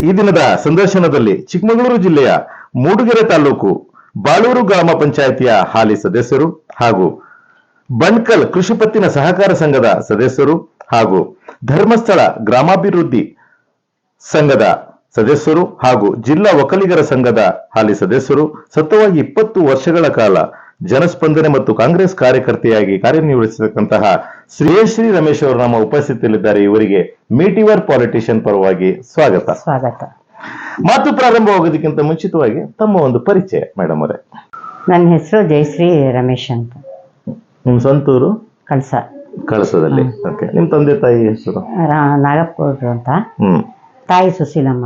ಈ ದಿನದ ಸಂದರ್ಶನದಲ್ಲಿ ಚಿಕ್ಕಮಗಳೂರು ಜಿಲ್ಲೆಯ ಮೂಡುಗೆರೆ ತಾಲೂಕು ಬಾಳೂರು ಗ್ರಾಮ ಪಂಚಾಯಿತಿಯ ಹಾಲಿ ಸದಸ್ಯರು ಹಾಗೂ ಬಣ್ಕಲ್ ಕೃಷಿ ಪತ್ತಿನ ಸಹಕಾರ ಸಂಘದ ಸದಸ್ಯರು ಹಾಗೂ ಧರ್ಮಸ್ಥಳ ಗ್ರಾಮಾಭಿವೃದ್ಧಿ ಸಂಘದ ಸದಸ್ಯರು ಹಾಗೂ ಜಿಲ್ಲಾ ಒಕ್ಕಲಿಗರ ಸಂಘದ ಹಾಲಿ ಸದಸ್ಯರು ಸತತವಾಗಿ 20 ವರ್ಷಗಳ ಕಾಲ ಜನಸ್ಪಂದನೆ ಮತ್ತು ಕಾಂಗ್ರೆಸ್ ಕಾರ್ಯಕರ್ತೆಯಾಗಿ ಕಾರ್ಯನಿರ್ವಹಿಸತಕ್ಕಂತಹ ಶ್ರೀ ರಮೇಶ್ ಅವರು ನಮ್ಮ ಉಪಸ್ಥಿತಿಯಲ್ಲಿದ್ದಾರೆ. ಇವರಿಗೆ ಮೀಟಿವರ್ ಪಾಲಿಟಿಷಿಯನ್ ಪರವಾಗಿ ಸ್ವಾಗತ. ಮಾತು ಪ್ರಾರಂಭವಾಗೋದಕ್ಕಿಂತ ಮುಂಚಿತವಾಗಿ ತಮ್ಮ ಒಂದು ಪರಿಚಯ ಮೇಡಮ್ ಅವರೇ. ನನ್ನ ಹೆಸರು ಜಯಶ್ರೀ ರಮೇಶ್ ಅಂತ. ನಿಮ್ ಸ್ವಂತೂರು? ಕಳಸದಲ್ಲಿ. ಓಕೆ. ನಿಮ್ ತಂದೆ ತಾಯಿ ಹೆಸರು? ನಾಗಪ್ಪಗೌಡ್ರು ಅಂತ. ತಾಯಿ ಸುಶೀಲಮ್ಮ.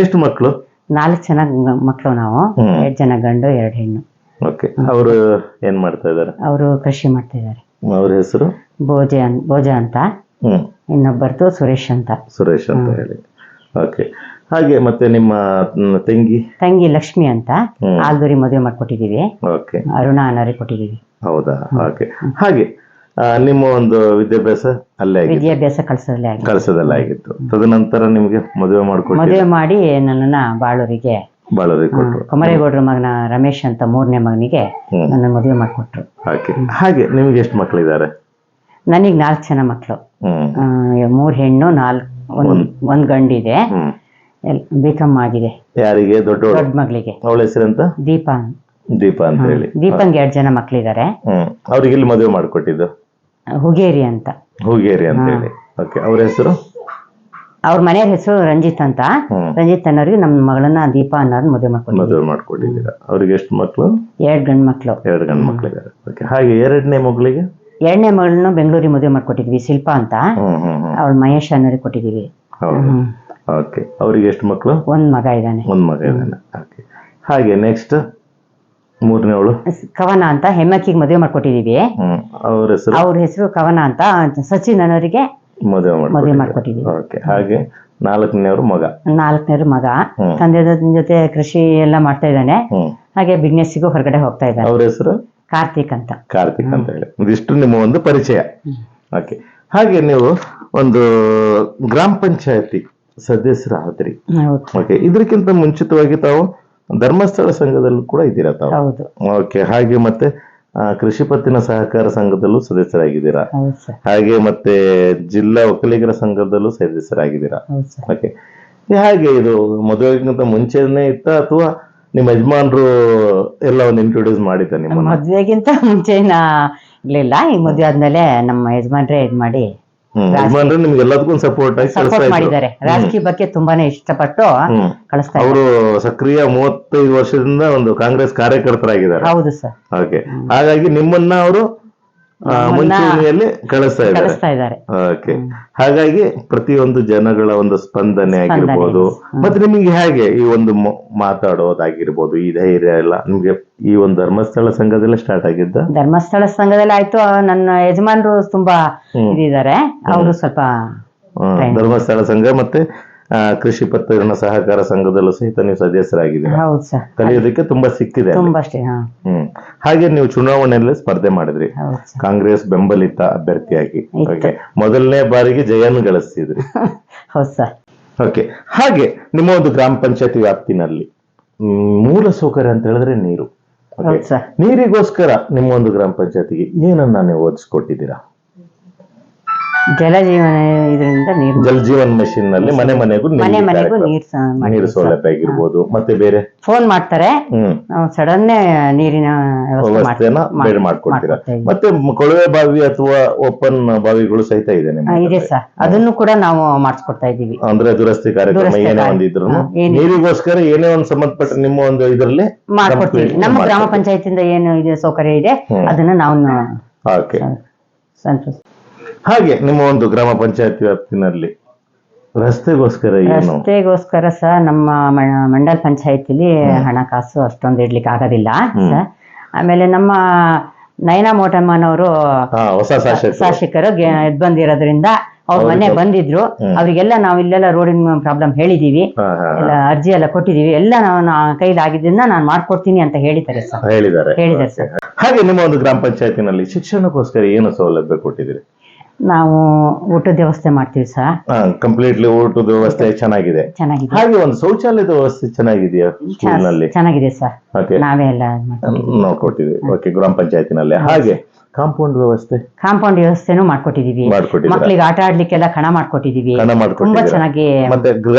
ಎಷ್ಟು ಮಕ್ಕಳು? 4 ಜನ ಮಕ್ಕಳು ನಾವು. 2 ಜನ ಗಂಡು 2 ಹೆಣ್ಣು. ಓಕೆ. ಅವರು ಏನ್ ಮಾಡ್ತಾ ಇದಾರೆ? ಅವರು ಕೃಷಿ ಮಾಡ್ತಾ ಇದಾರೆ. ಅವ್ರ ಹೆಸರು? ಭೋಜ ಅಂತ. ಇನ್ನೊಬ್ಬರದು ಸುರೇಶ್ ಅಂತ ಹೇಳಿ. ಓಕೆ. ಹಾಗೆ ಮತ್ತೆ ನಿಮ್ಮ ತಂಗಿ ಲಕ್ಷ್ಮಿ ಅಂತ ಆಲ್ದೂರಿ ಮದುವೆ ಮಾಡ್ಕೊಟ್ಟಿದೀವಿ. ಓಕೆ. ಅರುಣಾ ಅನಾರಿ ಕೊಟ್ಟಿದೀವಿ. ಹೌದಾ? ಓಕೆ. ಹಾಗೆ ನಿಮ್ಮ ಒಂದು ವಿದ್ಯಾಭ್ಯಾಸ ಕಳಸದಲ್ಲೇ ಆಗಿತ್ತು. ತದನಂತರ ನಿಮ್ಗೆ ಮದುವೆ ಮಾಡಿ ನನ್ನನ್ನ ಬಾಳೂರಿಗೆ ಕೊಟ್ರು. ಕೊಮರೇಗೌಡ್ರ ಮಗನ ರಮೇಶ್ ಅಂತ 3ನೇ ಮಗನಿಗೆ ನನ್ನ ಮದುವೆ ಮಾಡಿಕೊಟ್ರು. ಹಾಗೆ ನಿಮ್ಗೆ ಎಷ್ಟು ಮಕ್ಕಳಿದ್ದಾರೆ? ನನಗೆ 4 ಜನ ಮಕ್ಕಳು. 3 ಹೆಣ್ಣು, 1 ಗಂಡಿದೆ. ಬಿಕಾಮ್ ಆಗಿದೆ. ಯಾರಿಗೆ? ದೊಡ್ಡ ಮಗಳಿಗೆ. ಅವಳ ಹೆಸರಂತ? ದೀಪಾ ಅಂತ ಹೇಳಿ. ದೀಪಂಗೆ 2 ಜನ ಮಕ್ಕಳಿದ್ದಾರೆ. ಅವ್ರಿಗೆ ಇಲ್ಲಿ ಮದುವೆ ಮಾಡ್ಕೊಟ್ಟಿದ್ದು? ಹುಗೇರಿ ಅಂತ ಹೇಳಿ. ಓಕೆ. ಅವ್ರ ಹೆಸರು? ಅವ್ರ ಮನೆಯವ್ರ ಹೆಸರು ರಂಜಿತ್ ಅಂತ. ರಂಜಿತ್ ಅನ್ನೋರಿಗೆ ನಮ್ಮ ಮಗಳನ್ನ ದೀಪಾ ಅನ್ನೋರು ಮದುವೆ ಮಾಡ್ಕೊಂಡಿದ್ದೀರಾ. ಅವ್ರಿಗೆ ಎಷ್ಟು ಮಕ್ಕಳು? 2 ಗಂಡು ಮಕ್ಕಳು. 2 ಗಂಡು ಮಕ್ಕಳಿದ್ದಾರೆ. ಓಕೆ. ಹಾಗೆ 2ನೇ ಮಗಳಿಗೆ? 2ನೇ ಮಗಳನ್ನ ಬೆಂಗಳೂರಿಗೆ ಮದುವೆ ಮಾಡ್ಕೊಟ್ಟಿದ್ವಿ, ಶಿಲ್ಪಾ ಅಂತ. ಅವಳ ಮಹೇಶ್ ಅನ್ನೋರಿಗೆ ಕೊಟ್ಟಿದೀವಿ. ಓಕೆ. ಅವ್ರಿಗೆ ಎಷ್ಟು ಮಕ್ಕಳು? 1 ಮಗ ಇದ್ದಾನೆ. ಓಕೆ. ಹಾಗೆ ನೆಕ್ಸ್ಟ್ 3ನೇವಳು? ಕವನ ಅಂತ ಹೆಮ್ಮಕ್ಕಿಗೆ ಮದುವೆ ಮಾಡ್ಕೊಟ್ಟಿದೀವಿ. ಅವ್ರ ಹೆಸರು ಕವನ ಅಂತ. ಸಚಿನ್ ಅನ್ನೋರಿಗೆ ಮದುವೆ ಮಾಡ್ಕೊಟ್ಟಿದೀವಿ. ಓಕೆ. ಹಾಗೆ 4ನೇವ್ರು ಮಗ. ತಂದೆ ಜೊತೆ ಕೃಷಿ ಎಲ್ಲ ಮಾಡ್ತಾ ಇದ್ದಾನೆ. ಹಾಗೆ ಬಿಸ್ನೆಸ್ಸಿಗೂ ಹೊರಗಡೆ ಹೋಗ್ತಾ ಇದ್ದಾನೆ. ಅವ್ರ ಹೆಸರು? ಕಾರ್ತಿಕ್ ಅಂತ ಹೇಳಿ. ಇದಿಷ್ಟು ನಿಮ್ಮ ಒಂದು ಪರಿಚಯ. ಓಕೆ. ಹಾಗೆ ನೀವು ಒಂದು ಗ್ರಾಮ ಪಂಚಾಯತಿ ಸದಸ್ಯರಾದ್ರಿ. ಓಕೆ. ಇದಕ್ಕಿಂತ ಮುಂಚಿತವಾಗಿ ತಾವು ಧರ್ಮಸ್ಥಳ ಸಂಘದಲ್ಲೂ ಕೂಡ ಇದ್ದೀರಾ ತಾವು? ಓಕೆ. ಹಾಗೆ ಮತ್ತೆ ಕೃಷಿ ಪತ್ತಿನ ಸಹಕಾರ ಸಂಘದಲ್ಲೂ ಸದಸ್ಯರಾಗಿದ್ದೀರಾ. ಹಾಗೆ ಮತ್ತೆ ಜಿಲ್ಲಾ ಒಕ್ಕಲಿಗರ ಸಂಘದಲ್ಲೂ ಸದಸ್ಯರಾಗಿದ್ದೀರಾ. ಓಕೆ. ಹಾಗೆ ಇದು ಮದುವೆಗಿಂತ ಮುಂಚೆನೆ ಇತ್ತ ಅಥವಾ ನಿಮ್ಮ ಯಜಮಾನ್ರು ಎಲ್ಲ ಒಂದು ಇಂಟ್ರೊಡ್ಯೂಸ್ ಮಾಡಿದ್ದ ನಿಮ್ಮ? ಮದ್ವೆಗಿಂತ ಮುಂಚೆ ಇರ್ಲಿಲ್ಲ. ಈ ಮದ್ವೆ ಆದ್ಮೇಲೆ ನಮ್ಮ ಯಜಮಾನ್ರೇ ಇದ್ ಮಾಡಿ ಯಜಮಾನ್ರು ನಿಮ್ಗೆ ಎಲ್ಲದಕ್ಕೂ ಸಪೋರ್ಟ್ ಮಾಡಿದ್ದಾರೆ. ರಾಜಕೀಯ ಬಗ್ಗೆ ತುಂಬಾನೇ ಇಷ್ಟಪಟ್ಟು ಕಳಿಸ್ತಾ. ಅವರು ಸಕ್ರಿಯ 35 ವರ್ಷದಿಂದ ಒಂದು ಕಾಂಗ್ರೆಸ್ ಕಾರ್ಯಕರ್ತರಾಗಿದ್ದಾರೆ. ಹೌದು ಸರ್. ಓಕೆ. ಹಾಗಾಗಿ ನಿಮ್ಮನ್ನ ಅವರು ಮುಂಚೂಣಿಯಲ್ಲಿ ಕಳಿಸ್ತಾ ಇದ್ದಾರೆ. ಓಕೆ. ಹಾಗಾಗಿ ಪ್ರತಿಯೊಂದು ಜನಗಳ ಒಂದು ಸ್ಪಂದನೆ ಆಗಿರ್ಬೋದು, ಮತ್ತೆ ನಿಮಗೆ ಹೇಗೆ ಈ ಒಂದು ಮಾತಾಡೋದಾಗಿರ್ಬೋದು, ಈ ಧೈರ್ಯ ಎಲ್ಲ ನಿಮ್ಗೆ ಈ ಒಂದು ಧರ್ಮಸ್ಥಳ ಸಂಘದಲ್ಲೇ ಸ್ಟಾರ್ಟ್ ಆಗಿದ್ದ? ಧರ್ಮಸ್ಥಳ ಸಂಘದಲ್ಲಿ ಆಯ್ತು. ನನ್ನ ಯಜಮಾನ್ರು ತುಂಬಾ ಇದ್ದಾರೆ. ಅವರು ಸ್ವಲ್ಪ ಧರ್ಮಸ್ಥಳ ಸಂಘ ಮತ್ತೆ ಕೃಷಿ ಪತ್ತಿನ ಸಹಕಾರ ಸಂಘದಲ್ಲೂ ಸಹಿತ ನೀವು ಸದಸ್ಯರಾಗಿದ್ದೀರಾ. ಕಲಿಯೋದಕ್ಕೆ ತುಂಬಾ ಸಿಕ್ಕಿದೆ. ಹಾಗೆ ನೀವು ಚುನಾವಣೆಯಲ್ಲಿ ಸ್ಪರ್ಧೆ ಮಾಡಿದ್ರಿ, ಕಾಂಗ್ರೆಸ್ ಬೆಂಬಲಿತ ಅಭ್ಯರ್ಥಿಯಾಗಿ. ಮೊದಲನೇ ಬಾರಿಗೆ ಜಯವನ್ನು ಗಳಿಸ್ತಿದ್ರಿ. ಓಕೆ. ಹಾಗೆ ನಿಮ್ಮ ಒಂದು ಗ್ರಾಮ ಪಂಚಾಯತಿ ವ್ಯಾಪ್ತಿನಲ್ಲಿ ಮೂಲ ಸೌಕರ್ಯ ಅಂತ ಹೇಳಿದ್ರೆ ನೀರು. ನೀರಿಗೋಸ್ಕರ ನಿಮ್ಮ ಒಂದು ಗ್ರಾಮ ಪಂಚಾಯತಿಗೆ ಏನನ್ನ ನೀವು ಒದಗಿಸ್ಕೊಟ್ಟಿದ್ದೀರಾ? ಜಲಜೀವನ ಇದರಿಂದ ಜಲಜೀವನ್ ಮಿಷನ್ ನಲ್ಲಿ ಮನೆ ಮನೆಗೂ ನೀರು ಸೌಲಭ್ಯ ಆಗಿರ್ಬೋದು, ಮತ್ತೆ ಬೇರೆ ಫೋನ್ ಮಾಡ್ತಾರೆ, ಸಡನ್ ನೀರಿನ ವ್ಯವಸ್ಥೆನ ಬೇರೆ ಮಾಡ್ಕೊಡ್ತೀರಾ. ಮತ್ತೆ ಕೊಳವೆ ಬಾವಿ ಅಥವಾ ಓಪನ್ ಬಾವಿಗಳು ಸಹಿತ ಇದೆ ಸರ್. ಅದನ್ನು ಕೂಡ ನಾವು ಮಾಡಿಸ್ಕೊಡ್ತಾ ಇದ್ದೀವಿ. ಅಂದ್ರೆ ದುರಸ್ತಿ ಕಾರ್ಯಕ್ರಮ ಏನೇ ಒಂದಿದ್ರು ನೀರಿಗೋಸ್ಕರ ಏನೇ ಒಂದು ಸಂಬಂಧಪಟ್ಟ ನಿಮ್ಮ ಒಂದು ಇದರಲ್ಲಿ ಮಾಡ್ಕೊಡ್ತೀವಿ. ನಮ್ಮ ಗ್ರಾಮ ಪಂಚಾಯತಿಯಿಂದ ಏನು ಇದೆ ಸೌಕರ್ಯ ಇದೆ ಅದನ್ನ ನಾವು ಹಾಗೆ ನಿಮ್ಮ ಒಂದು ಗ್ರಾಮ ಪಂಚಾಯತ್ ವ್ಯಾಪ್ತಿನಲ್ಲಿ ರಸ್ತೆಗೋಸ್ಕರ ಸಹ ನಮ್ಮ ಮಂಡಲ್ ಪಂಚಾಯತಿಲಿ ಹಣಕಾಸು ಅಷ್ಟೊಂದು ಇಡ್ಲಿಕ್ಕೆ ಆಗೋದಿಲ್ಲ ಸರ್. ಆಮೇಲೆ ನಮ್ಮ ನಯನಾ ಮೋಟಮ್ಮನವರು ಹೊಸ ಶಾಸಕರು ಎದ್ ಬಂದಿರೋದ್ರಿಂದ ಅವ್ರ ಮನೆ ಬಂದಿದ್ರು. ಅವ್ರಿಗೆಲ್ಲ ನಾವು ಇಲ್ಲೆಲ್ಲ ರೋಡಿನ ಪ್ರಾಬ್ಲಮ್ ಹೇಳಿದೀವಿ, ಎಲ್ಲ ಅರ್ಜಿ ಎಲ್ಲ ಕೊಟ್ಟಿದೀವಿ. ಎಲ್ಲ ನಾವು ಕೈಲಾಗಿದ್ದರಿಂದ ನಾನು ಮಾಡ್ಕೊಡ್ತೀನಿ ಅಂತ ಹೇಳಿದ್ದಾರೆ ಸರ್. ಸರ್. ಹಾಗೆ ನಿಮ್ಮ ಒಂದು ಗ್ರಾಮ ಪಂಚಾಯತಿನಲ್ಲಿ ಶಿಕ್ಷಣಕ್ಕೋಸ್ಕರ ಏನು ಸೌಲಭ್ಯ ಕೊಟ್ಟಿದ್ದೀರಿ? ನಾವು ಊಟದ ವ್ಯವಸ್ಥೆ ಮಾಡ್ತೀವಿ ಸರ್. ಕಂಪ್ಲೀಟ್ಲಿ ಊಟದ ವ್ಯವಸ್ಥೆ ಚೆನ್ನಾಗಿದೆ. ಚೆನ್ನಾಗಿದೆ. ಹಾಗೆ ಒಂದು ಶೌಚಾಲಯದ ವ್ಯವಸ್ಥೆ ಚೆನ್ನಾಗಿದೆಯಾ ಸ್ಕೂಲ್ನಲ್ಲಿ? ಚೆನ್ನಾಗಿದೆ ಸರ್. ಓಕೆ, ನಾವೇ ಎಲ್ಲ ನೋಡ್ಕೊಟ್ಟಿದ್ದೀವಿ. ಓಕೆ, ಗ್ರಾಮ ಪಂಚಾಯತಿನಲ್ಲಿ. ಹಾಗೆ ಕಾಂಪೌಂಡ್ ವ್ಯವಸ್ಥೆನೂ ಮಾಡ್ಕೊಟ್ಟಿದೀವಿ. ಮಕ್ಕಳಿಗೆ ಆಟ ಆಡ್ಲಿಕ್ಕೆಲ್ಲ ಕಣ ಮಾಡ್ಕೊಟ್ಟಿದೀವಿ. ತುಂಬಾ ಚೆನ್ನಾಗಿ. ಮತ್ತೆ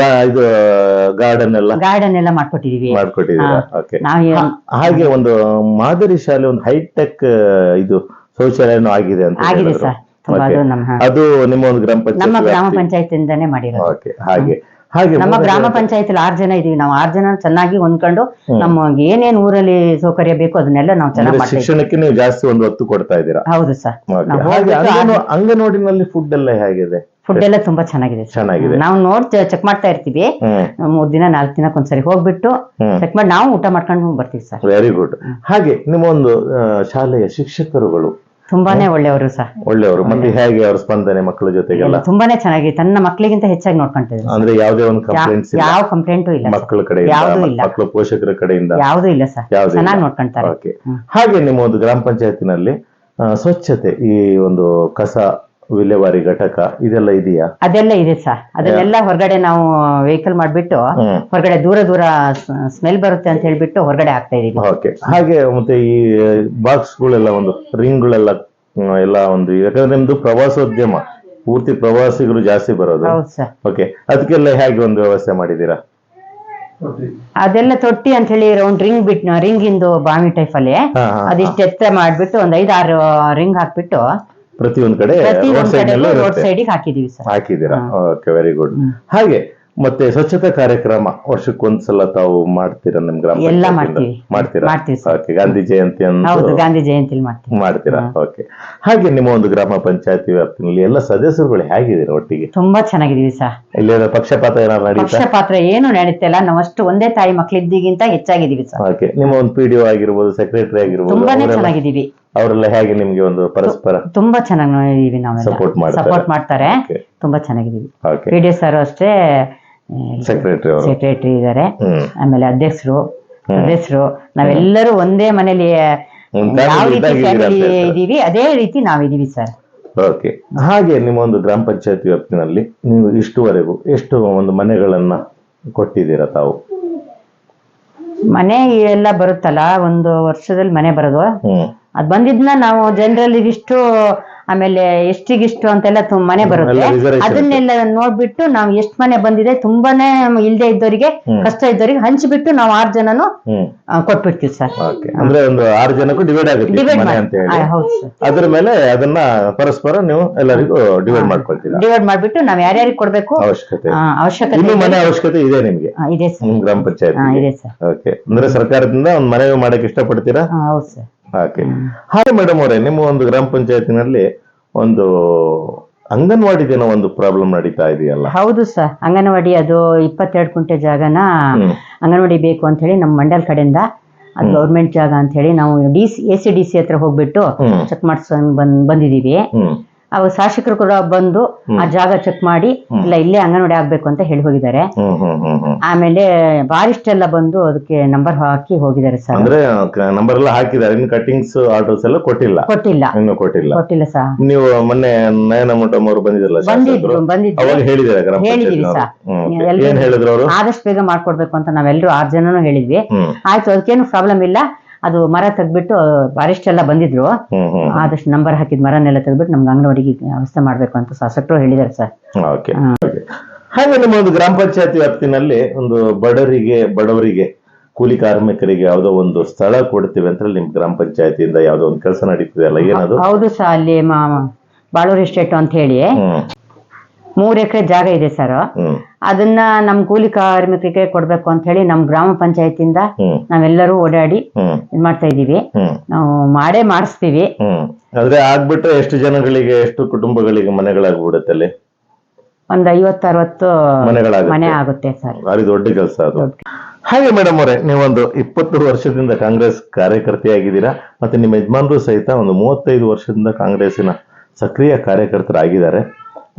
ಇದು ಗಾರ್ಡನ್ ಎಲ್ಲ ಮಾಡ್ಕೊಟ್ಟಿದೀವಿ. ಹಾಗೆ ಒಂದು ಮಾದರಿ ಶಾಲೆ, ಒಂದು ಹೈಟೆಕ್ ಇದು ಶೌಚಾಲಯನೂ ಆಗಿದೆ ಅಂತ ಆಗಿದೆ ಸರ್. ಅದು ನಿಮ್ಮ ಒಂದು ನಮ್ಮ ಗ್ರಾಮ ಪಂಚಾಯತಿಂದಾನೇ ಮಾಡಿರೋದು. ಹಾಗೆ ನಮ್ಮ ಗ್ರಾಮ ಪಂಚಾಯತಿಲಿ 6 ಜನ ಇದೀವಿ. ನಾವು 6 ಜನ ಚೆನ್ನಾಗಿ ಹೊಂದ್ಕೊಂಡು ನಮಗೆ ಏನೇನ್ ಊರಲ್ಲಿ ಸೌಕರ್ಯ ಬೇಕು ಅದನ್ನೆಲ್ಲ ನಾವು ಚೆನ್ನಾಗಿ ಮಾಡ್ತೀವಿ. ಶಿಕ್ಷಣಕ್ಕೆ ನೀವು ಜಾಸ್ತಿ ಒಂದು ಒತ್ತು ಕೊಡ್ತಾ ಇದ್ದೀರಾ? ಹೌದು ಸರ್. ಅಂಗನವಾಡಿನಲ್ಲಿ ಫುಡ್ ಎಲ್ಲ ಹೇಗಿದೆ? ಫುಡ್ ಎಲ್ಲ ತುಂಬಾ ಚೆನ್ನಾಗಿದೆ. ನಾವು ಚೆಕ್ ಮಾಡ್ತಾ ಇರ್ತೀವಿ. 3 ದಿನ 4 ದಿನಕ್ಕೊಂದ್ಸರಿ ಹೋಗ್ಬಿಟ್ಟು ಚೆಕ್ ಮಾಡಿ ನಾವು ಊಟ ಮಾಡ್ಕೊಂಡು ಬರ್ತೀವಿ ಸರ್. Very good. ಹಾಗೆ ನಿಮ್ಮ ಒಂದು ಶಾಲೆಯ ಶಿಕ್ಷಕರುಗಳು ತುಂಬಾನೇ ಒಳ್ಳೆಯವರು ಸರ್. ಒಳ್ಳೆಯವರು. ಮತ್ತೆ ಹೇಗೆ ಅವ್ರ ಸ್ಪಂದನೆ ಮಕ್ಕಳ ಜೊತೆಗೆಲ್ಲ? ತುಂಬಾನೇ ಚೆನ್ನಾಗಿ, ತನ್ನ ಮಕ್ಕಳಿಗಿಂತ ಹೆಚ್ಚಾಗಿ ನೋಡ್ಕೊಂತಿದ್ರು. ಅಂದ್ರೆ ಯಾವುದೇ ಒಂದು ಕಂಪ್ಲೇಂಟ್ಸ್? ಯಾವ ಕಂಪ್ಲೇಂಟು ಇಲ್ಲ ಮಕ್ಕಳ ಕಡೆಯಿಂದ, ಮಕ್ಕಳ ಪೋಷಕರ ಕಡೆಯಿಂದ ಯಾವುದೂ ಇಲ್ಲ ಸರ್. ಚೆನ್ನಾಗಿ ನೋಡ್ಕೊಂತಾರೆ. ಓಕೆ. ಹಾಗೆ ನಿಮ್ಮ ಒಂದು ಗ್ರಾಮ ಪಂಚಾಯತಿನಲ್ಲಿ ಸ್ವಚ್ಛತೆ, ಈ ಒಂದು ಕಸ ವಿಲೇವಾರಿ ಘಟಕ ಇದೆಲ್ಲ ಇದೆಯಾ? ಅದೆಲ್ಲ ಇದೆ ಸರ್. ಅದನ್ನೆಲ್ಲ ಹೊರಗಡೆ ನಾವು ವೆಹಿಕಲ್ ಮಾಡ್ಬಿಟ್ಟು ಹೊರಗಡೆ ದೂರ ಸ್ಮೆಲ್ ಬರುತ್ತೆ ಅಂತ ಹೇಳ್ಬಿಟ್ಟು ಹೊರಗಡೆ ಹಾಕ್ತಾ ಇದೀವಿ. ಓಕೆ. ಹಾಗೆ ಮತ್ತೆ ಈ ಬಾಕ್ಸ್ಗಳೆಲ್ಲ, ಒಂದು ರಿಂಗ್ಗಳೆಲ್ಲ ಎಲ್ಲ ಒಂದು, ಯಾಕಂದ್ರೆ ನಿಮ್ದು ಪ್ರವಾಸೋದ್ಯಮ, ಪೂರ್ತಿ ಪ್ರವಾಸಿಗರು ಜಾಸ್ತಿ ಬರೋದು. ಓಕೆ, ಅದಕ್ಕೆಲ್ಲ ಹೇಗೆ ಒಂದು ವ್ಯವಸ್ಥೆ ಮಾಡಿದೀರಾ? ಅದೆಲ್ಲ ತೊಟ್ಟಿ ಅಂತ ಹೇಳಿ ರೌಂಡ್ ರಿಂಗ್ ಇಂದು ಬಾವಿ ಟೈಪ್ ಅಲ್ಲಿ ಅದಿಷ್ಟು ಎತ್ತ ಮಾಡ್ಬಿಟ್ಟು ಒಂದು 5-6 ರಿಂಗ್ ಹಾಕ್ಬಿಟ್ಟು ಪ್ರತಿಯೊಂದು ಕಡೆ ರೋಡ್ ಸೈಡ್ ಹಾಕಿದೀವಿ ಸರ್. ಹಾಕಿದೀರಾ? Okay, very good. ಹಾಗೆ ಮತ್ತೆ ಸ್ವಚ್ಛತಾ ಕಾರ್ಯಕ್ರಮ ವರ್ಷಕ್ಕೊಂದ್ಸಲ ತಾವು ಮಾಡ್ತೀರಾ? ನಿಮ್ ಗ್ರಾಮ ಎಲ್ಲ ಮಾಡ್ತೀವಿ. ಗಾಂಧಿ ಜಯಂತಿ ಗಾಂಧಿ ಜಯಂತಿ ಮಾಡ್ತೀರಾ? ಓಕೆ. ಹಾಗೆ ನಿಮ್ಮ ಒಂದು ಗ್ರಾಮ ಪಂಚಾಯತಿ ವ್ಯಾಪ್ತಿನಲ್ಲಿ ಎಲ್ಲ ಸದಸ್ಯರುಗಳು ಹೇಗಿದ್ದೀರಾ ಒಟ್ಟಿಗೆ? ತುಂಬಾ ಚೆನ್ನಾಗಿದೀವಿ ಸರ್. ಇಲ್ಲಿ ಪಕ್ಷಪಾತ ಏನಾದ್ರು ನಡೀತಾ? ಪಕ್ಷಪಾತ ಏನು ನಡೀತಿಲ್ಲ. ನಾವಷ್ಟು ಒಂದೇ ತಾಯಿ ಮಕ್ಕಳಿದ್ದೀಗಿಂತ ಹೆಚ್ಚಾಗಿದ್ದೀವಿ ಸರ್. ಓಕೆ. ನಿಮ್ಮ ಒಂದು PDO ಆಗಿರ್ಬೋದು, ಸೆಕ್ರೆಟರಿ ಆಗಿರ್ಬೋದು, ತುಂಬಾನೇ ಚೆನ್ನಾಗಿದ್ದೀವಿ. ಅವರೆಲ್ಲ ಹೇಗೆ ನಿಮ್ಗೆ ಒಂದು ಪರಸ್ಪರ ತುಂಬಾ ಚೆನ್ನಾಗಿ ಸಪೋರ್ಟ್ ಮಾಡ್ತಾರೆ. ತುಂಬಾ ಚೆನ್ನಾಗಿದ್ದೀವಿ. PDO ಸರ್ ಅಷ್ಟೇ, ಸೆಕ್ರೆಟರಿ ಇದಾರೆ, ಆಮೇಲೆ ಅಧ್ಯಕ್ಷರು, ಸದಸ್ಯರು, ನಾವೆಲ್ಲರೂ ಒಂದೇ ಮನೇಲಿ ಯಾವ ರೀತಿ ಫ್ಯಾಮಿಲಿ ಇದೀವಿ ಅದೇ ರೀತಿ ನಾವಿದೀವಿ ಸರ್. ಓಕೆ. ಹಾಗೆ ನಿಮ್ಮ ಒಂದು ಗ್ರಾಮ ಪಂಚಾಯತಿ ವ್ಯಾಪ್ತಿನಲ್ಲಿ ನೀವು ಇಷ್ಟುವರೆಗೂ ಎಷ್ಟು ಒಂದು ಮನೆಗಳನ್ನ ಕೊಟ್ಟಿದ್ದೀರಾ ತಾವು? ಮನೆ ಎಲ್ಲ ಬರುತ್ತಲ್ಲ, ಒಂದು ವರ್ಷದಲ್ಲಿ ಮನೆ ಬರೋದು. ಅದ್ ಬಂದಿದ್ನ ನಾವು ಜನರಲ್ಲಿ ಇಷ್ಟು, ಆಮೇಲೆ ಎಷ್ಟಿಗಿಷ್ಟು ಅಂತೆಲ್ಲ ಮನೆ ಬರುತ್ತೆ. ಅದನ್ನೆಲ್ಲ ನೋಡ್ಬಿಟ್ಟು ನಾವು ಎಷ್ಟು ಮನೆ ಬಂದಿದೆ, ತುಂಬಾನೇ ಇಲ್ದೇ ಇದ್ದವರಿಗೆ, ಕಷ್ಟ ಇದ್ದವರಿಗೆ ಹಂಚಿಬಿಟ್ಟು ನಾವು 6 ಜನನು ಕೊಟ್ಬಿಡ್ತೀವಿ ಸರ್. ಅಂದ್ರೆ ಒಂದು 6 ಜನಕ್ಕೂ ಡಿವೈಡ್ ಆಗುತ್ತೆ ಮನೆ ಅಂತ ಹೇಳಿ. ಅದ್ರ ಮೇಲೆ ಅದನ್ನ ಪರಸ್ಪರ ನೀವು ಎಲ್ಲರಿಗೂ ಡಿವೈಡ್ ಮಾಡ್ಕೊಳ್ತೀರಾ? ಡಿವೈಡ್ ಮಾಡ್ಬಿಟ್ಟು ನಾವ್ ಯಾರ್ಯಾರಿಗೆ ಕೊಡ್ಬೇಕು ಅವಶ್ಯಕತೆ ಮನೆ ಅವಶ್ಯಕತೆ ಇದೆ ನಿಮ್ಗೆ? ಇದೆ ಸರ್. ಗ್ರಾಮ ಪಂಚಾಯತ್ ಇದೆ ಸರ್. ಓಕೆ. ಅಂದ್ರೆ ಸರ್ಕಾರದಿಂದ ಒಂದು ಮನೆ ಮಾಡಕ್ಕೆ ಇಷ್ಟಪಡ್ತೀರಾ? ಹೌದು ಸರ್. ಓಕೆ. ಹಾಗೆ ಮೇಡಮ್ ಅವರೇ, ನಿಮ್ಮ ಒಂದು ಗ್ರಾಮ ಪಂಚಾಯತಿನಲ್ಲಿ ಒಂದು ಅಂಗನವಾಡಿ ದಿನ ಒಂದು ಪ್ರಾಬ್ಲಮ್ ನಡೀತಾ ಇದೆಯಲ್ಲ? ಹೌದು ಸರ್. ಅಂಗನವಾಡಿ ಅದು 22 ಗುಂಟೆ ಜಾಗನ ಅಂಗನವಾಡಿ ಬೇಕು ಅಂತ ಹೇಳಿ ನಮ್ಮ ಮಂಡಲ್ ಕಡೆಯಿಂದ, ಅದು ಗೌರ್ಮೆಂಟ್ ಜಾಗ ಅಂತ ಹೇಳಿ ನಾವು ACDC ಹತ್ರ ಹೋಗ್ಬಿಟ್ಟು ಚೆಕ್ ಮಾಡ್ಸ್ಕೊಂಡ್ ಬಂದಿದೀವಿ. ಅವು ಶಾಸಕರು ಕೂಡ ಬಂದು ಆ ಜಾಗ ಚೆಕ್ ಮಾಡಿ ಇಲ್ಲ ಇಲ್ಲೇ ಅಂಗನವಾಡಿ ಆಗ್ಬೇಕು ಅಂತ ಹೇಳಿ ಹೋಗಿದ್ದಾರೆ. ಆಮೇಲೆ ಬಾರಿಷ್ಟೆಲ್ಲ ಬಂದು ಅದಕ್ಕೆ ನಂಬರ್ ಹಾಕಿ ಹೋಗಿದ್ದಾರೆ ಸರ್. ಅಂದ್ರೆ ನಂಬರ್ ಎಲ್ಲ ಹಾಕಿದ್ದಾರೆ, ಇನ್ನು ಕಟಿಂಗ್ಸ್ ಆರ್ಡರ್ಸ್ ಎಲ್ಲ ಕೊಟ್ಟಿಲ್ಲ ಇನ್ನು ಕೊಟ್ಟಿಲ್ಲ ಸರ್. ನೀವು ಮೊನ್ನೆ ನಯನ ಮುಟಮ್ ಅವರು ಬಂದಿದ್ರಲ್ಲ, ಅವಾಗ ಹೇಳಿದ್ದೀವಿ ಸರ್. ಏನ್ ಹೇಳಿದ್ರು ಅವರು? ಆದಷ್ಟು ಬೇಗ ಮಾಡ್ಕೊಡ್ಬೇಕು ಅಂತ ನಾವೆಲ್ಲರೂ 6 ಜನನು ಹೇಳಿದ್ವಿ. ಆಯ್ತು, ಅದಕ್ಕೇನು ಪ್ರಾಬ್ಲಮ್ ಇಲ್ಲ. ಅದು ಮರ ತೆಗ್ದ್ಬಿಟ್ಟು ಬಾರಿಷ್ಟೆಲ್ಲ ಬಂದಿದ್ರು, ಆದಷ್ಟು ನಂಬರ್ ಹಾಕಿದ್ ಮರನೆಲ್ಲ ತೆಗ್ದ್ಬಿಟ್ಟು ನಮ್ಗೆ ಅಂಗನವಾಡಿಗೆ ವ್ಯವಸ್ಥೆ ಮಾಡ್ಬೇಕು ಅಂತ ಶಾಸಕರು ಹೇಳಿದ್ದಾರೆ ಸರ್. ಹಾಗೆ ನಿಮ್ಮ ಒಂದು ಗ್ರಾಮ ಪಂಚಾಯತಿ ವ್ಯಾಪ್ತಿನಲ್ಲಿ ಒಂದು ಬಡವರಿಗೆ ಕೂಲಿ ಕಾರ್ಮಿಕರಿಗೆ ಯಾವ್ದೋ ಒಂದು ಸ್ಥಳ ಕೊಡ್ತೀವಿ ಅಂತ ನಿಮ್ ಗ್ರಾಮ ಪಂಚಾಯತಿಯಿಂದ ಯಾವ್ದೋ ಒಂದು ಕೆಲಸ ನಡೀತಿದೆ ಅಲ್ಲ, ಏನದು? ಹೌದು ಸರ್. ಅಲ್ಲಿ ಬಾಳೂರು ಎಸ್ಟೇಟ್ ಅಂತ ಹೇಳಿ 3 ಎಕರೆ ಜಾಗ ಇದೆ ಸರ್. ಅದನ್ನ ನಮ್ ಕೂಲಿ ಕಾರ್ಮಿಕರಿಗೆ ಕೊಡ್ಬೇಕು ಅಂತ ಹೇಳಿ ನಮ್ ಗ್ರಾಮ ಪಂಚಾಯತಿಯಿಂದ ನಾವೆಲ್ಲರೂ ಓಡಾಡಿ ಇದ್ ಮಾಡ್ತಾ ಇದೀವಿ. ನಾವು ಮಾಡಿಸ್ತೀವಿ. ಅಂದ್ರೆ ಆಗ್ಬಿಟ್ರೆ ಎಷ್ಟು ಜನಗಳಿಗೆ, ಎಷ್ಟು ಕುಟುಂಬಗಳಿಗೆ ಮನೆಗಳಾಗ್ಬಿಡುತ್ತೆ ಅಲ್ಲಿ? ಒಂದ್ 50-60 ಮನೆ ಆಗುತ್ತೆ ಸರ್. ಭಾರಿ ದೊಡ್ಡ ಕೆಲಸ ಅದು. ಹಾಗೆ ಮೇಡಮ್ ಅವರೇ, ನೀವೊಂದು 20 ವರ್ಷದಿಂದ ಕಾಂಗ್ರೆಸ್ ಕಾರ್ಯಕರ್ತೆಯಾಗಿದ್ದೀರಾ. ಮತ್ತೆ ನಿಮ್ಮ ಯಜಮಾನರು ಸಹಿತ ಒಂದು 35 ವರ್ಷದಿಂದ ಕಾಂಗ್ರೆಸ್ಸಿನ ಸಕ್ರಿಯ ಕಾರ್ಯಕರ್ತರಾಗಿದ್ದಾರೆ.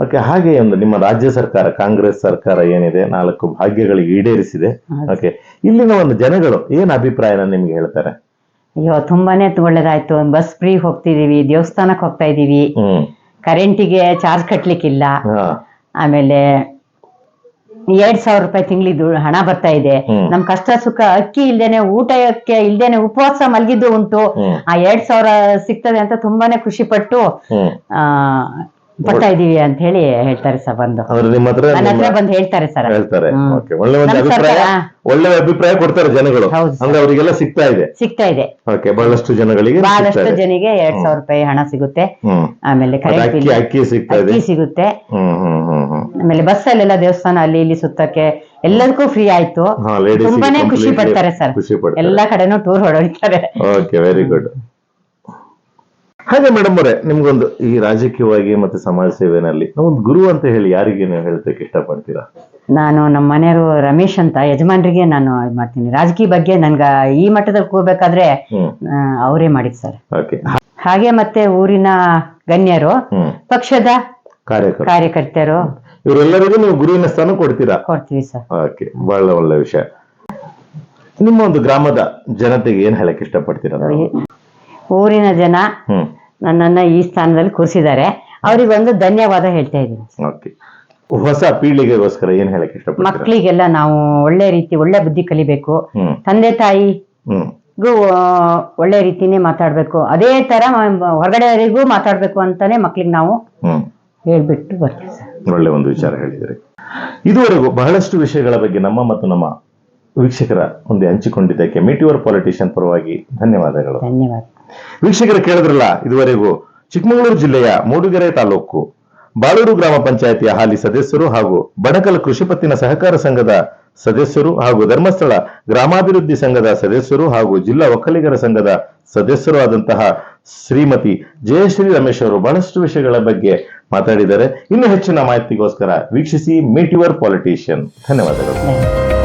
ಓಕೆ. ಹಾಗೆ ಒಂದು ನಿಮ್ಮ ರಾಜ್ಯ ಸರ್ಕಾರ, ಕಾಂಗ್ರೆಸ್ ಸರ್ಕಾರ ಏನಿದೆ, 4 ಭಾಗ್ಯಗಳಿಗೆ ಈಡೇರಿಸಿದೆ. ಓಕೆ. ಇಲ್ಲಿನ ಒಂದು ಜನಗಳು ಏನ್ ಅಭಿಪ್ರಾಯನ ನಿಮ್ಗೆ ಹೇಳ್ತಾರೆ? ಅಯ್ಯೋ, ತುಂಬಾನೇ ಒಳ್ಳೇದಾಯ್ತು. ಬಸ್ ಫ್ರೀ ಹೋಗ್ತಿದೀವಿ, ದೇವಸ್ಥಾನಕ್ಕೆ ಹೋಗ್ತಾ ಇದೀವಿ, ಕರೆಂಟಿಗೆ ಚಾರ್ಜ್ ಕಟ್ಲಿಕ್ಕಿಲ್ಲ. ಹಾ ಆಮೇಲೆ 2,000 ರೂಪಾಯಿ ತಿಂಗಳಿದ್ದು ಹಣ ಬರ್ತಾ ಇದೆ. ನಮ್ ಕಷ್ಟ ಸುಖ ಅಕ್ಕಿ ಇಲ್ದೇನೆ ಊಟಕ್ಕೆ ಇಲ್ದೇನೆ ಉಪವಾಸ ಮಲಗಿದ್ದು ಉಂಟು. ಆ 2,000 ಸಿಗ್ತದೆ ಅಂತ ತುಂಬಾನೇ ಖುಷಿ ಪಟ್ಟು ಪಡ್ತಾ ಇದೀವಿ ಅಂತ ಹೇಳಿ ಹೇಳ್ತಾರೆ ಸರ್. ಬಂದು ಅಂದ್ರೆ ನಿಮ್ಮ ಹತ್ರ ನನ್ನ ಹತ್ರ ಬಂದು ಹೇಳ್ತಾರೆ ಸರ್. ಹೇಳ್ತಾರೆ. Okay. ಒಳ್ಳೆ ಒಂದು ನಮ್ಮ ಅಭಿಪ್ರಾಯ, ಸರ್ಕಾರ- ಒಳ್ಳೆ ಅಭಿಪ್ರಾಯ ಕೊಡ್ತಾರೆ ಜನಗಳು. ಹೌದು ಸರ್. ಅಂದ್ರೆ ಅವರಿಗೆಲ್ಲ ಸಿಗ್ತಾ ಇದೆ. ಸಿಗ್ತಾ ಇದೆ. ಓಕೆ, ಬಹಳಷ್ಟು ಜನಗಳಿಗೆ ಸಿಗ್ತಾ ಬಹಳಷ್ಟು ಇದೆ. ಜನಿಗೆ 2,000 ರೂಪಾಯಿ ಹಣ ಸಿಗುತ್ತೆ. ಆಮೇಲೆ ಕರೆಂಟ್ ಅಕ್ಕಿ ಬಿಲ್ ಅಕ್ಕಿ ಸಿಗ್ತಾ ಇದೆ. ಅಕ್ಕಿ ಸಿಗುತ್ತೆ. ಹ್ಮ್. ಆಮೇಲೆ ಬಸ್ ಅಲ್ಲೆಲ್ಲ ದೇವಸ್ಥಾನ ಅಲ್ಲಿ ಇಲ್ಲಿ ಸುತ್ತಕ್ಕೆ ಎಲ್ಲದಕ್ಕೂ ಫ್ರೀ ಆಯ್ತು. ಹಾ, ladies ಗೆ ತುಂಬಾನೇ ಖುಷಿ completely ಪಡ್ತಾರೆ ಸರ್. ಖುಷಿ ಪಡ್ತಾರೆ. ಎಲ್ಲಾ ಕಡೆನೂ ಟೂರ್ ಹೊಡೋಯ್ತಾರೆ. Okay, very good. ಹಾಗೆ ಮೇಡಮ್ ಅವರೇ, ನಿಮ್ಗೊಂದು ಈ ರಾಜಕೀಯವಾಗಿ ಮತ್ತೆ ಸಮಾಜ ಸೇವೆನಲ್ಲಿ ಒಂದು ಗುರು ಅಂತ ಹೇಳಿ ಯಾರಿಗೆ ನೀವು ಹೇಳ್ತಕ್ಕೆ ಇಷ್ಟಪಡ್ತೀರಾ? ನಾನು ನಮ್ಮ ಮನೆಯವರು ರಮೇಶ್ ಅಂತ ಯಜಮಾನ್ರಿಗೆ ನಾನು ಇದ್ ಮಾಡ್ತೀನಿ. ರಾಜಕೀಯ ಬಗ್ಗೆ ನನ್ಗ ಈ ಮಟ್ಟದಲ್ಲಿ ಕೂರ್ಬೇಕಾದ್ರೆ ಅವರೇ ಮಾಡಿದ್ ಸರ್. ಓಕೆ. ಹಾಗೆ ಮತ್ತೆ ಊರಿನ ಗಣ್ಯರು, ಪಕ್ಷದ ಕಾರ್ಯಕರ್ತರು, ಇವರೆಲ್ಲರಿಗೂ ನೀವು ಗುರುವಿನ ಸ್ಥಾನ ಕೊಡ್ತೀರಾ? ಕೊಡ್ತೀವಿ ಸರ್. ಓಕೆ, ಬಹಳ ಒಳ್ಳೆ ವಿಷಯ. ನಿಮ್ಮ ಒಂದು ಗ್ರಾಮದ ಜನತೆಗೆ ಏನ್ ಹೇಳಕ್ ಇಷ್ಟಪಡ್ತೀರಾ? ಊರಿನ ಜನ ನನ್ನನ್ನ ಈ ಸ್ಥಾನದಲ್ಲಿ ಕೂರಿಸಿದ್ದಾರೆ. ಅವ್ರಿಗೊಂದು ಧನ್ಯವಾದ ಹೇಳ್ತಾ ಇದ್ದೀನಿ. ಓಕೆ. ಹೊಸ ಪೀಳಿಗೆಗೋಸ್ಕರ ಏನ್ ಹೇಳಕ್ ಇಷ್ಟಪಡ್ತೀರಾ? ಮಕ್ಕಳಿಗೆಲ್ಲ ನಾವು ಒಳ್ಳೆ ರೀತಿ ಒಳ್ಳೆ ಬುದ್ಧಿ ಕಲಿಬೇಕು. ತಂದೆ ತಾಯಿಗೂ ಒಳ್ಳೆ ರೀತಿನೇ ಮಾತಾಡ್ಬೇಕು. ಅದೇ ತರ ಹೊರಗಡೆಯವರಿಗೂ ಮಾತಾಡ್ಬೇಕು ಅಂತಾನೆ ಮಕ್ಳಿಗೆ ನಾವು ಹೇಳ್ಬಿಟ್ಟು ಬರ್ತೀವಿ ಸರ್. ಒಳ್ಳೆ ಒಂದು ವಿಚಾರ ಹೇಳಿದ್ರಿ. ಇದುವರೆಗೂ ಬಹಳಷ್ಟು ವಿಷಯಗಳ ಬಗ್ಗೆ ನಮ್ಮ ಮತ್ತು ನಮ್ಮ ವೀಕ್ಷಕರ ಮುಂದೆ ಹಂಚಿಕೊಂಡಿದ್ದಕ್ಕೆ ಮೀಟ್ ಯುವರ್ ಪೊಲಿಟಿಷಿಯನ್ ಪರವಾಗಿ ಧನ್ಯವಾದಗಳು. ಧನ್ಯವಾದ. ವೀಕ್ಷಕರು ಕೇಳಿದ್ರಲ್ಲ, ಇದುವರೆಗೂ ಚಿಕ್ಕಮಗಳೂರು ಜಿಲ್ಲೆಯ ಮೂಡುಗೆರೆ ತಾಲೂಕು ಬಾಳೂರು ಗ್ರಾಮ ಪಂಚಾಯಿತಿಯ ಹಾಲಿ ಸದಸ್ಯರು ಹಾಗೂ ಬಣಕಲ್ ಕೃಷಿ ಪತ್ತಿನ ಸಹಕಾರ ಸಂಘದ ಸದಸ್ಯರು ಹಾಗೂ ಧರ್ಮಸ್ಥಳ ಗ್ರಾಮಾಭಿವೃದ್ಧಿ ಸಂಘದ ಸದಸ್ಯರು ಹಾಗೂ ಜಿಲ್ಲಾ ಒಕ್ಕಲಿಗರ ಸಂಘದ ಸದಸ್ಯರು ಆದಂತಹ ಶ್ರೀಮತಿ ಜಯಶ್ರೀ ರಮೇಶ್ ಅವರು ಬಹಳಷ್ಟು ವಿಷಯಗಳ ಬಗ್ಗೆ ಮಾತಾಡಿದ್ದಾರೆ. ಇನ್ನು ಹೆಚ್ಚಿನ ಮಾಹಿತಿಗೋಸ್ಕರ ವೀಕ್ಷಿಸಿ ಮೀಟ್ ಯುವರ್ ಪೊಲಿಟಿಷಿಯನ್. ಧನ್ಯವಾದಗಳು.